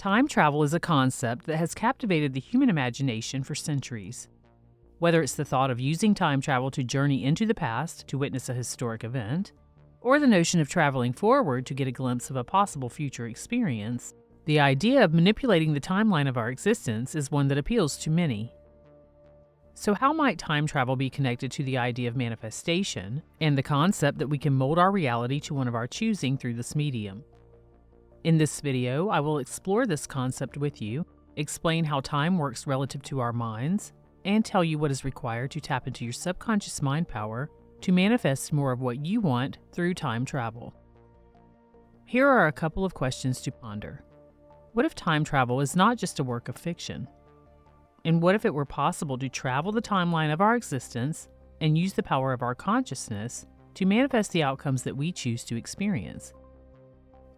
Time travel is a concept that has captivated the human imagination for centuries. Whether it's the thought of using time travel to journey into the past to witness a historic event, or the notion of traveling forward to get a glimpse of a possible future experience, the idea of manipulating the timeline of our existence is one that appeals to many. So how might time travel be connected to the idea of manifestation and the concept that we can mold our reality to one of our choosing through this medium? In this video, I will explore this concept with you, explain how time works relative to our minds, and tell you what is required to tap into your subconscious mind power to manifest more of what you want through time travel. Here are a couple of questions to ponder. What if time travel is not just a work of fiction? And what if it were possible to travel the timeline of our existence and use the power of our consciousness to manifest the outcomes that we choose to experience?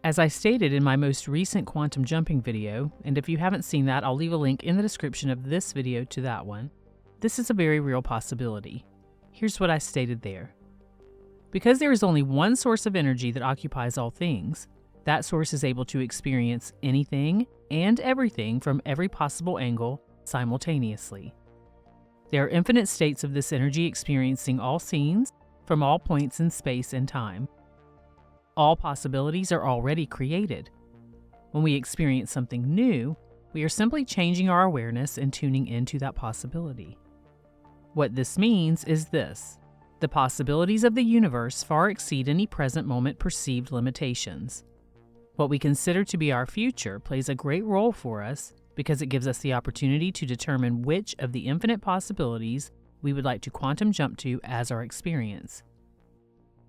As I stated in my most recent quantum jumping video, and if you haven't seen that, I'll leave a link in the description of this video to that one, this is a very real possibility. Here's what I stated there. Because there is only one source of energy that occupies all things, that source is able to experience anything and everything from every possible angle simultaneously. There are infinite states of this energy experiencing all scenes from all points in space and time. All possibilities are already created. When we experience something new, we are simply changing our awareness and tuning into that possibility. What this means is this: the possibilities of the universe far exceed any present moment perceived limitations. What we consider to be our future plays a great role for us because it gives us the opportunity to determine which of the infinite possibilities we would like to quantum jump to as our experience.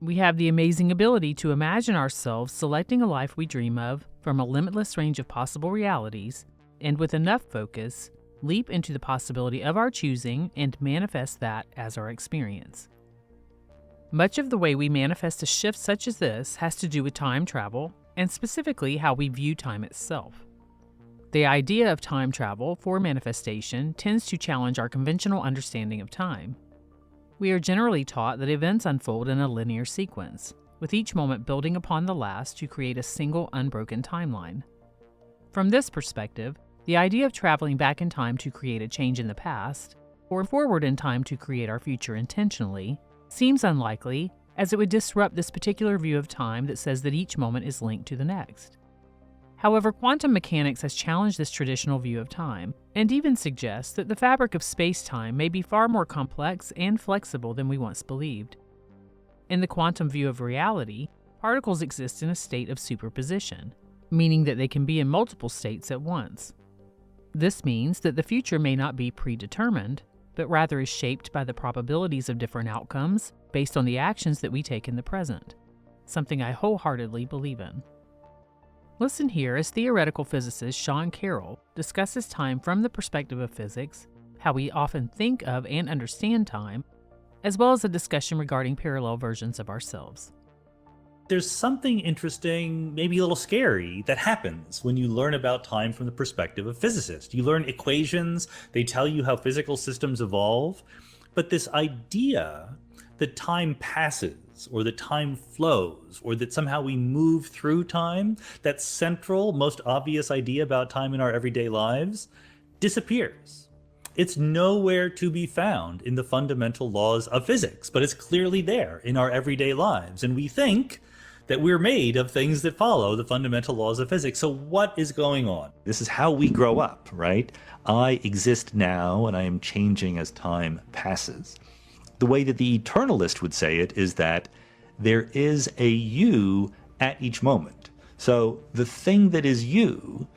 We have the amazing ability to imagine ourselves selecting a life we dream of from a limitless range of possible realities, and with enough focus, leap into the possibility of our choosing and manifest that as our experience. Much of the way we manifest a shift such as this has to do with time travel, and specifically how we view time itself. The idea of time travel for manifestation tends to challenge our conventional understanding of time. We are generally taught that events unfold in a linear sequence, with each moment building upon the last to create a single unbroken timeline. From this perspective, the idea of traveling back in time to create a change in the past, or forward in time to create our future intentionally, seems unlikely, as it would disrupt this particular view of time that says that each moment is linked to the next. However, quantum mechanics has challenged this traditional view of time, and even suggests that the fabric of space-time may be far more complex and flexible than we once believed. In the quantum view of reality, particles exist in a state of superposition, meaning that they can be in multiple states at once. This means that the future may not be predetermined, but rather is shaped by the probabilities of different outcomes based on the actions that we take in the present, something I wholeheartedly believe in. Listen here as theoretical physicist Sean Carroll discusses time from the perspective of physics, how we often think of and understand time, as well as a discussion regarding parallel versions of ourselves. There's something interesting, maybe a little scary, that happens when you learn about time from the perspective of physicists. You learn equations, they tell you how physical systems evolve, but this idea that time passes, or that time flows, or that somehow we move through time, that central, most obvious idea about time in our everyday lives, disappears. It's nowhere to be found in the fundamental laws of physics, but it's clearly there in our everyday lives. And we think that we're made of things that follow the fundamental laws of physics. So what is going on? This is how we grow up, right? I exist now, and I am changing as time passes. The way that the eternalist would say it is that there is a you at each moment. So the thing that is you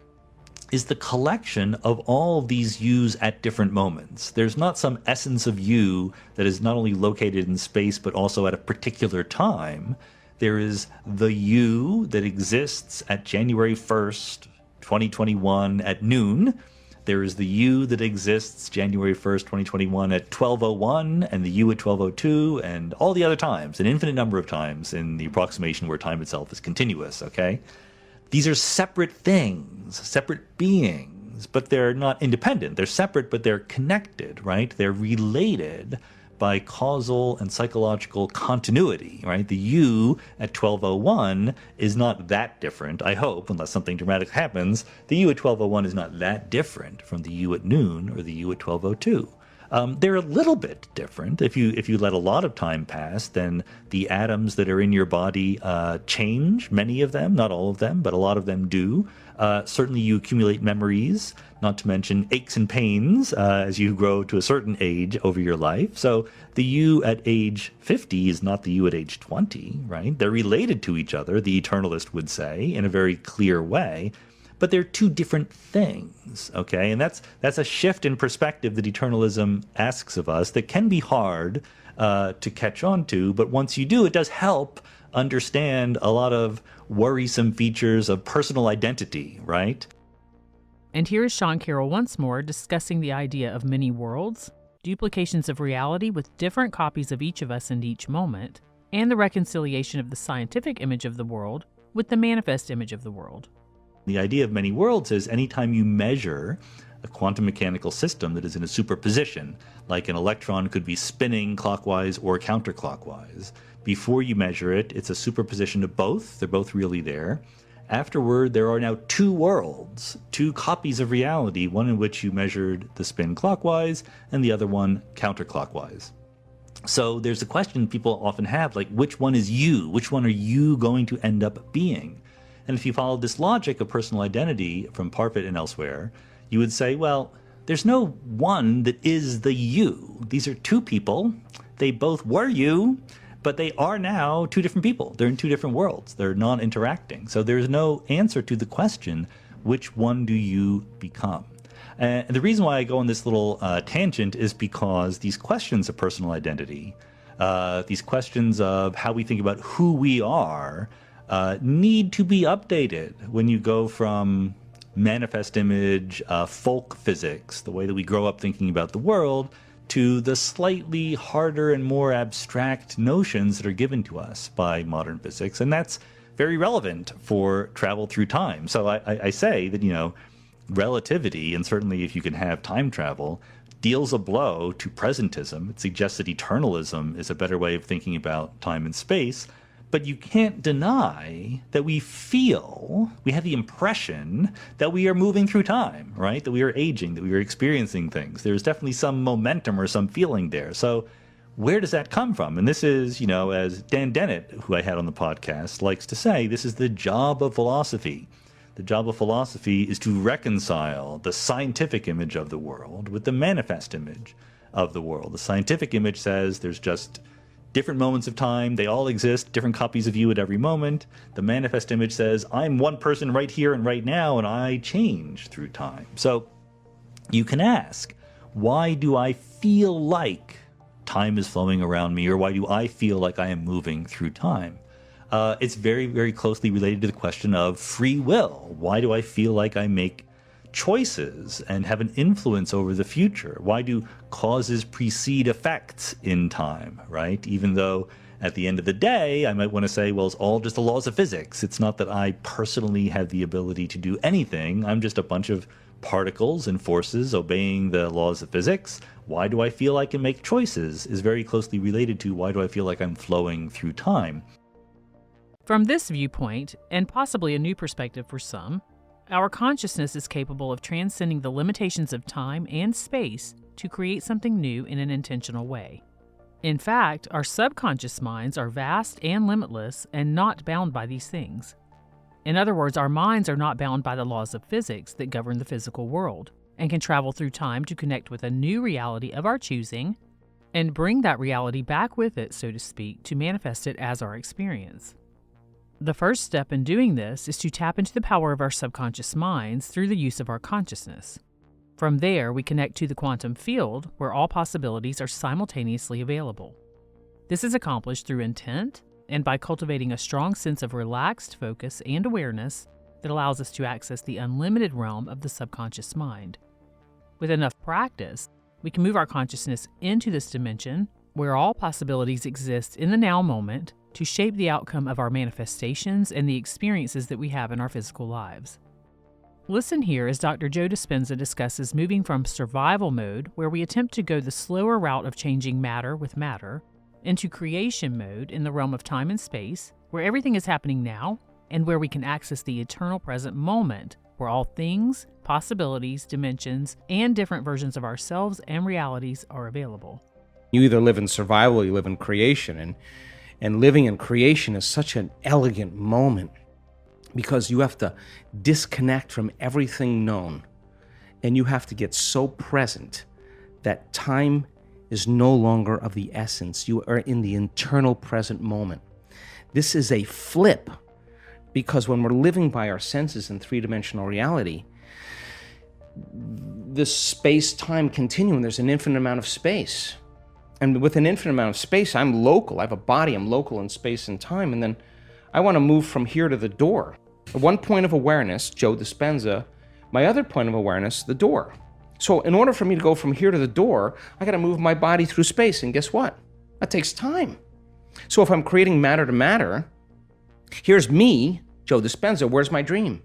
is the collection of all these yous at different moments. There's not some essence of you that is not only located in space but also at a particular time. There is the you that exists at January 1st, 2021 at noon. There is the you that exists January 1st, 2021 at 12:01, and the you at 12:02, and all the other times, an infinite number of times in the approximation where time itself is continuous, okay? These are separate things, separate beings, but they're not independent. They're separate, but they're connected, right? They're related by causal and psychological continuity, right? The you at 12:01 is not that different, I hope, unless something dramatic happens. The you at 12:01 is not that different from the you at noon or the you at 12:02. They're a little bit different. If you let a lot of time pass, then the atoms that are in your body change. Many of them, not all of them, but a lot of them do. Certainly you accumulate memories, not to mention aches and pains as you grow to a certain age over your life. So the you at age 50 is not the you at age 20, right? They're related to each other, the eternalist would say, in a very clear way. But they're two different things, okay? And that's a shift in perspective that eternalism asks of us that can be hard to catch on to, but once you do, it does help understand a lot of worrisome features of personal identity, right? And here is Sean Carroll once more discussing the idea of many worlds, duplications of reality with different copies of each of us in each moment, and the reconciliation of the scientific image of the world with the manifest image of the world. The idea of many worlds is anytime you measure a quantum mechanical system that is in a superposition, like an electron could be spinning clockwise or counterclockwise. Before you measure it, it's a superposition of both. They're both really there. Afterward, there are now two worlds, two copies of reality, one in which you measured the spin clockwise and the other one counterclockwise. So there's a question people often have, like, which one is you? Which one are you going to end up being? And if you follow this logic of personal identity from Parfit and elsewhere, you would say, well, there's no one that is the you. These are two people. They both were you, but they are now two different people. They're in two different worlds. They're non-interacting. So there's no answer to the question, which one do you become? And the reason why I go on this little tangent is because these questions of personal identity, these questions of how we think about who we are, need to be updated when you go from manifest image, folk physics, the way that we grow up thinking about the world, to the slightly harder and more abstract notions that are given to us by modern physics. And that's very relevant for travel through time. So I say that, relativity, and certainly if you can have time travel, deals a blow to presentism. It suggests that eternalism is a better way of thinking about time and space. But you can't deny that we have the impression that we are moving through time, right? That we are aging, that we are experiencing things. There's definitely some momentum or some feeling there. So where does that come from? And this is, as Dan Dennett, who I had on the podcast, likes to say, this is the job of philosophy. The job of philosophy is to reconcile the scientific image of the world with the manifest image of the world. The scientific image says there's just different moments of time, they all exist, different copies of you at every moment. The manifest image says, I'm one person right here and right now, and I change through time. So you can ask, why do I feel like time is flowing around me, or why do I feel like I am moving through time? It's very, very closely related to the question of free will. Why do I feel like I make choices and have an influence over the future? Why do causes precede effects in time, right? Even though at the end of the day, I might want to say, well, it's all just the laws of physics. It's not that I personally have the ability to do anything. I'm just a bunch of particles and forces obeying the laws of physics. Why do I feel I can make choices is very closely related to why do I feel like I'm flowing through time. From this viewpoint, and possibly a new perspective for some, our consciousness is capable of transcending the limitations of time and space to create something new in an intentional way. In fact, our subconscious minds are vast and limitless and not bound by these things. In other words, our minds are not bound by the laws of physics that govern the physical world and can travel through time to connect with a new reality of our choosing and bring that reality back with it, so to speak, to manifest it as our experience. The first step in doing this is to tap into the power of our subconscious minds through the use of our consciousness. From there, we connect to the quantum field where all possibilities are simultaneously available. This is accomplished through intent and by cultivating a strong sense of relaxed focus and awareness that allows us to access the unlimited realm of the subconscious mind. With enough practice, we can move our consciousness into this dimension where all possibilities exist in the now moment to shape the outcome of our manifestations and the experiences that we have in our physical lives. Listen here as Dr. Joe Dispenza discusses moving from survival mode, where we attempt to go the slower route of changing matter with matter, into creation mode in the realm of time and space, where everything is happening now and where we can access the eternal present moment, where all things, possibilities, dimensions, and different versions of ourselves and realities are available. You either live in survival or you live in creation, and living in creation is such an elegant moment, because you have to disconnect from everything known, and you have to get so present that time is no longer of the essence. You are in the eternal present moment. This is a flip, because when we're living by our senses in three-dimensional reality, this space-time continuum, there's an infinite amount of space. And with an infinite amount of space, I'm local. I have a body, I'm local in space and time, and then I want to move from here to the door. At one point of awareness, Joe Dispenza, my other point of awareness, the door. So in order for me to go from here to the door, I got to move my body through space, and guess what? That takes time. So if I'm creating matter to matter, here's me, Joe Dispenza, where's my dream?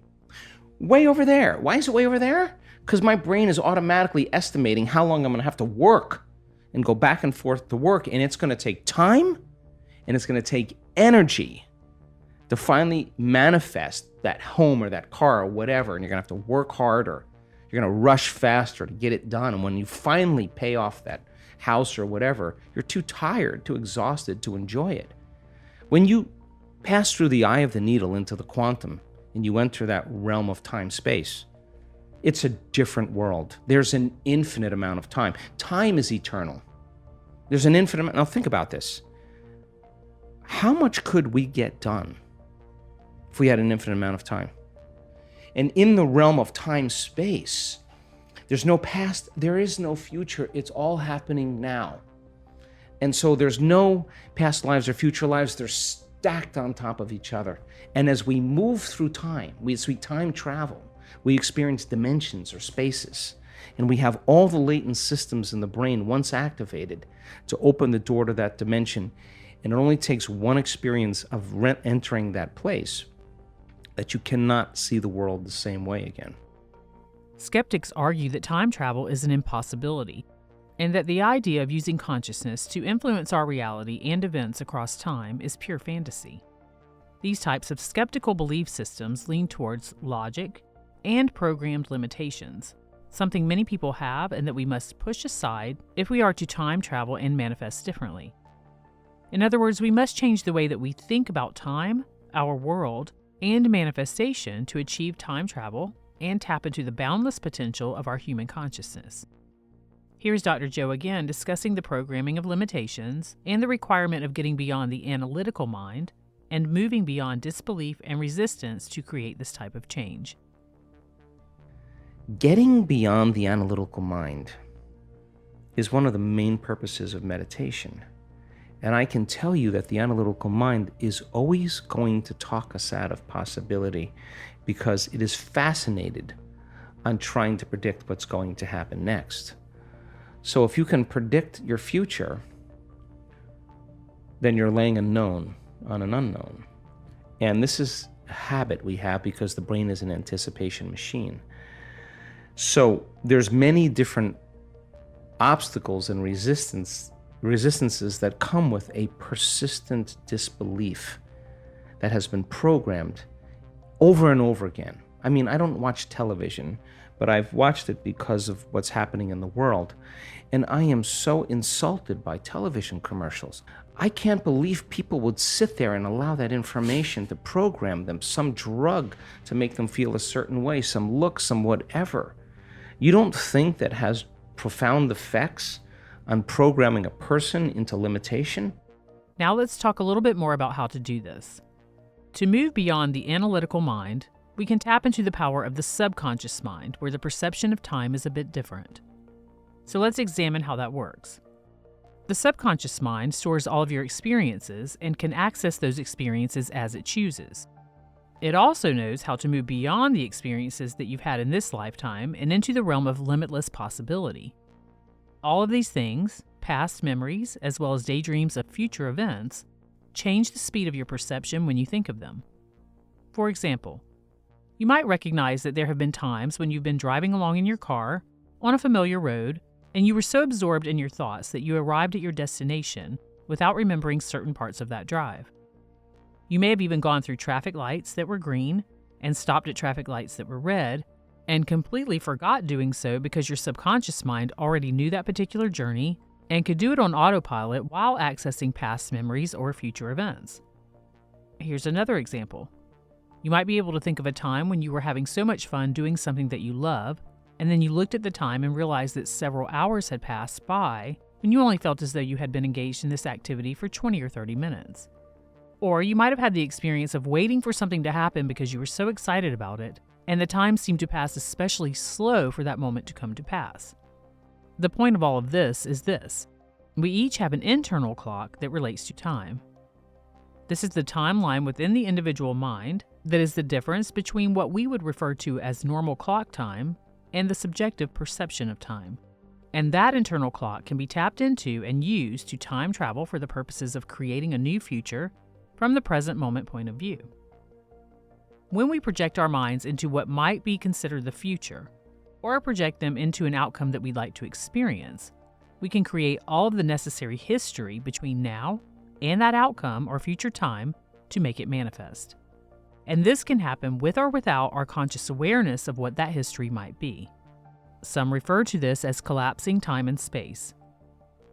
Way over there. Why is it way over there? Because my brain is automatically estimating how long I'm going to have to work and go back and forth to work, and it's going to take time, and it's going to take energy to finally manifest that home or that car or whatever, and you're going to have to work hard, or you're going to rush faster to get it done. And when you finally pay off that house or whatever, you're too tired, too exhausted to enjoy it. When you pass through the eye of the needle into the quantum and you enter that realm of time-space, it's a different world. There's an infinite amount of time. Time is eternal. There's an infinite amount. Now think about this. How much could we get done if we had an infinite amount of time? And in the realm of time-space, there's no past, there is no future. It's all happening now. And so there's no past lives or future lives. They're stacked on top of each other. And as we move through time, as we time travel, we experience dimensions or spaces. And we have all the latent systems in the brain once activated to open the door to that dimension. And it only takes one experience of entering that place that you cannot see the world the same way again. Skeptics argue that time travel is an impossibility, and that the idea of using consciousness to influence our reality and events across time is pure fantasy. These types of skeptical belief systems lean towards logic and programmed limitations, something many people have and that we must push aside if we are to time travel and manifest differently. In other words, we must change the way that we think about time, our world, and manifestation to achieve time travel and tap into the boundless potential of our human consciousness. Here's Dr. Joe again discussing the programming of limitations and the requirement of getting beyond the analytical mind and moving beyond disbelief and resistance to create this type of change. Getting beyond the analytical mind is one of the main purposes of meditation. And I can tell you that the analytical mind is always going to talk us out of possibility, because it is fascinated on trying to predict what's going to happen next. So if you can predict your future, then you're laying a known on an unknown. And this is a habit we have because the brain is an anticipation machine. So there's many different obstacles and resistances that come with a persistent disbelief that has been programmed over and over again. I mean, I don't watch television, but I've watched it because of what's happening in the world. And I am so insulted by television commercials. I can't believe people would sit there and allow that information to program them, some drug to make them feel a certain way, some look, some whatever. You don't think that has profound effects on programming a person into limitation? Now let's talk a little bit more about how to do this. To move beyond the analytical mind, we can tap into the power of the subconscious mind, where the perception of time is a bit different. So let's examine how that works. The subconscious mind stores all of your experiences and can access those experiences as it chooses. It also knows how to move beyond the experiences that you've had in this lifetime and into the realm of limitless possibility. All of these things, past memories as well as daydreams of future events, change the speed of your perception when you think of them. For example, You might recognize that there have been times when you've been driving along in your car on a familiar road, and you were so absorbed in your thoughts that you arrived at your destination without remembering certain parts of that drive. You may have even gone through traffic lights that were green and stopped at traffic lights that were red, and completely forgot doing so because your subconscious mind already knew that particular journey and could do it on autopilot while accessing past memories or future events. Here's another example. You might be able to think of a time when you were having so much fun doing something that you love, and then you looked at the time and realized that several hours had passed by when you only felt as though you had been engaged in this activity for 20 or 30 minutes. Or you might have had the experience of waiting for something to happen because you were so excited about it, and the time seemed to pass especially slow for that moment to come to pass. The point of all of this is this: we each have an internal clock that relates to time. This is the timeline within the individual mind that is the difference between what we would refer to as normal clock time and the subjective perception of time. And that internal clock can be tapped into and used to time travel for the purposes of creating a new future from the present moment point of view. When we project our minds into what might be considered the future, or project them into an outcome that we'd like to experience, we can create all of the necessary history between now and that outcome or future time to make it manifest. And this can happen with or without our conscious awareness of what that history might be. Some refer to this as collapsing time and space.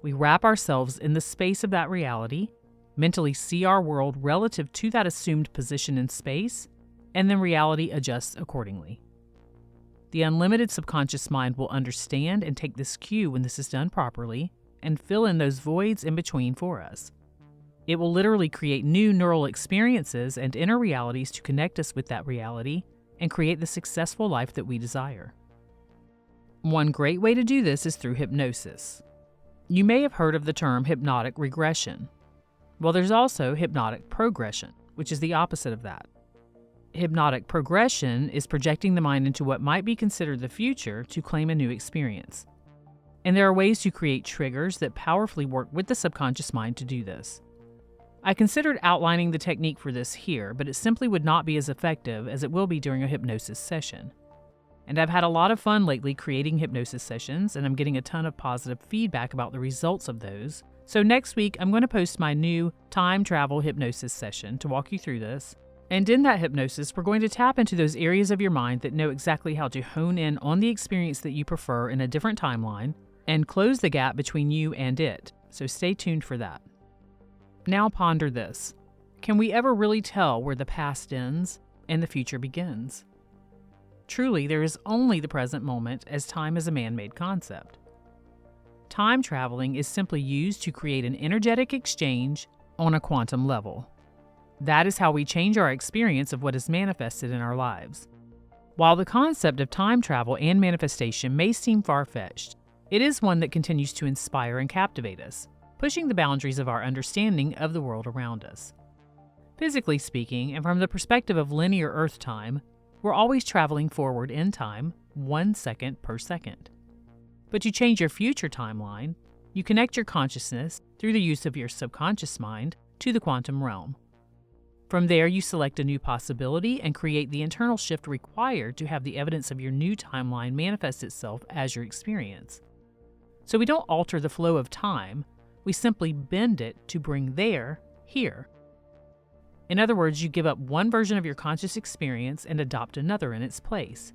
We wrap ourselves in the space of that reality, mentally see our world relative to that assumed position in space, and then reality adjusts accordingly. The unlimited subconscious mind will understand and take this cue when this is done properly and fill in those voids in between for us. It will literally create new neural experiences and inner realities to connect us with that reality and create the successful life that we desire. One great way to do this is through hypnosis. You may have heard of the term hypnotic regression. Well, there's also hypnotic progression, which is the opposite of that. Hypnotic progression is projecting the mind into what might be considered the future to claim a new experience. And there are ways to create triggers that powerfully work with the subconscious mind to do this. I considered outlining the technique for this here, but it simply would not be as effective as it will be during a hypnosis session. And I've had a lot of fun lately creating hypnosis sessions, and I'm getting a ton of positive feedback about the results of those. So next week, I'm going to post my new time travel hypnosis session to walk you through this. And in that hypnosis, we're going to tap into those areas of your mind that know exactly how to hone in on the experience that you prefer in a different timeline and close the gap between you and it. So stay tuned for that. Now ponder this. Can we ever really tell where the past ends and the future begins? Truly, there is only the present moment, as time is a man-made concept. Time traveling is simply used to create an energetic exchange on a quantum level. That is how we change our experience of what is manifested in our lives. While the concept of time travel and manifestation may seem far-fetched, it is one that continues to inspire and captivate us, pushing the boundaries of our understanding of the world around us. Physically speaking, and from the perspective of linear Earth time, we're always traveling forward in time, 1 second per second. But to change your future timeline, you connect your consciousness through the use of your subconscious mind to the quantum realm. From there, you select a new possibility and create the internal shift required to have the evidence of your new timeline manifest itself as your experience. So we don't alter the flow of time, we simply bend it to bring there, here. In other words, you give up one version of your conscious experience and adopt another in its place.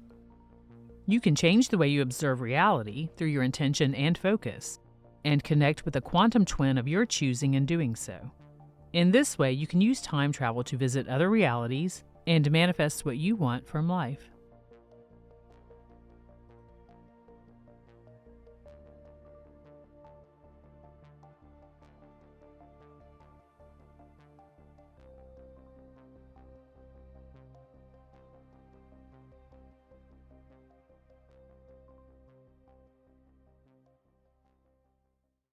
You can change the way you observe reality through your intention and focus, and connect with a quantum twin of your choosing in doing so. In this way, you can use time travel to visit other realities and manifest what you want from life.